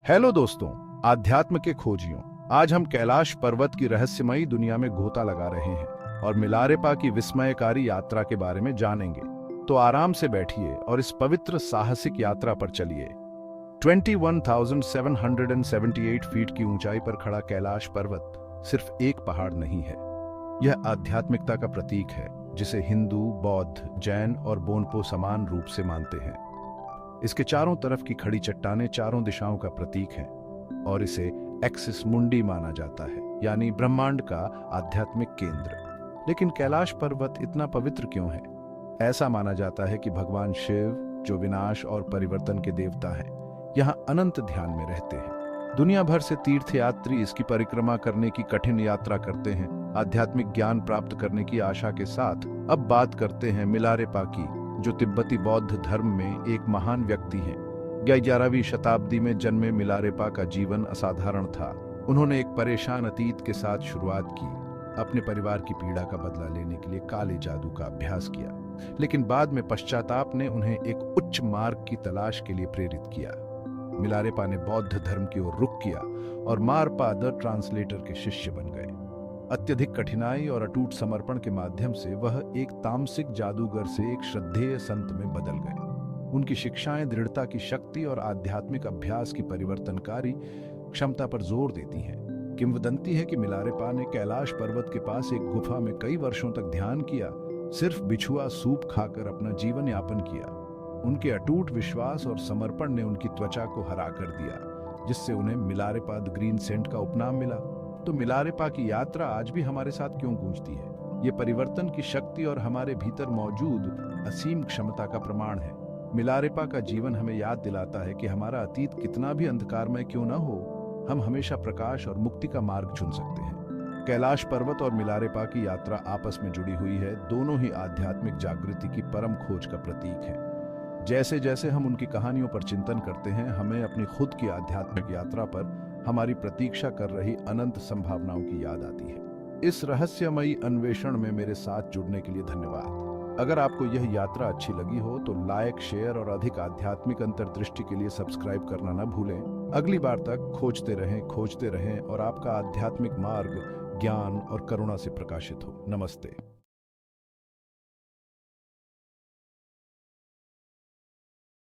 Hello दोस्तों, आध्यात्म के खोजियों। आज हम कैलाश पर्वत की रहस्यमयी दुनिया में गोता लगा रहे हैं और मिलारेपा की विस्मयकारी यात्रा के बारे में जानेंगे। तो आराम से बैठिए और इस पवित्र साहसिक यात्रा पर चलिए। 21,778 फीट की ऊंचाई पर खड़ा कैलाश पर्वत सिर्फ एक पहाड़ नहीं है। यह आध्यात्मिकता का प्रतीक है, जिसे हिंदू, बौद्ध, जैन और बोनपो समान रूप से मानते हैं। इसके चारों तरफ की खड़ी चट्टानें चारों दिशाओं का प्रतीक हैं और इसे एक्सिस मुंडी माना जाता है, यानी ब्रह्मांड का आध्यात्मिक केंद्र। लेकिन कैलाश पर्वत इतना पवित्र क्यों है? ऐसा माना जाता है कि भगवान शिव, जो विनाश और परिवर्तन के देवता हैं, यहाँ अनंत ध्यान में रहते हैं। दुनिया भर से तीर्थयात्री इसकी परिक्रमा करने की कठिन यात्रा करते हैं, आध्यात्मिक ज्ञान प्राप्त करने की आशा के साथ। अब बात करते हैं मिलारेपा की, जो तिब्बती बौद्ध धर्म में एक महान व्यक्ति हैं। 11वीं शताब्दी में जन्मे मिलारेपा का जीवन असाधारण था। उन्होंने एक परेशान अतीत के साथ शुरुआत की, अपने परिवार की पीड़ा का बदला लेने के लिए काले जादू का अभ्यास किया। लेकिन बाद में पश्चाताप ने उन्हें एक उच्च मार्ग की तलाश के लिए प्रेरित किया। मिलारेपा ने बौद्ध धर्म की ओर रुख किया और मारपा द ट्रांसलेटर के शिष्य बन गए। अत्यधिक कठिनाई और अटूट समर्पण के माध्यम से वह एक तामसिक जादूगर से एक श्रद्धेय संत में बदल गए। उनकी शिक्षाएं दृढ़ता की शक्ति और आध्यात्मिक अभ्यास की परिवर्तनकारी क्षमता पर जोर देती हैं। किंवदंती है कि मिलारेपा ने कैलाश पर्वत के पास एक गुफा में कई वर्षों तक ध्यान किया, सिर्फ बिछुआ सूप खाकर अपना जीवन यापन किया। उनके अटूट विश्वास और समर्पण ने उनकी त्वचा को हरा कर दिया, जिससे उन्हें मिलारेपा द ग्रीन सेंट का उपनाम मिला। तो मिलारेपा की यात्रा आज भी हमारे साथ क्यों गूंजती है? ये परिवर्तन की शक्ति और हमारे भीतर मौजूद असीम क्षमता का प्रमाण है। मिलारेपा का जीवन हमें याद दिलाता है कि हमारा अतीत कितना भी अंधकारमय क्यों न हो, हम हमेशा प्रकाश और मुक्ति का मार्ग चुन सकते हैं। कैलाश पर्वत और मिलारेपा की यात्रा आपस में जुड़ी हुई है, दोनों ही आध्यात्मिक जागृति की परम खोज का प्रतीक है। जैसे जैसे हम उनकी कहानियों पर चिंतन करते हैं, हमें अपनी खुद की आध्यात्मिक यात्रा पर हमारी प्रतीक्षा कर रही अनंत संभावनाओं की याद आती है। इस रहस्यमयी अन्वेषण में मेरे साथ जुड़ने के लिए धन्यवाद। अगर आपको यह यात्रा अच्छी लगी हो तो लाइक, शेयर और अधिक आध्यात्मिक अंतर्दृष्टि के लिए सब्सक्राइब करना न भूलें। अगली बार तक खोजते रहें और आपका आध्यात्मिक मार्ग ज्ञान और करुणा से प्रकाशित हो। नमस्ते।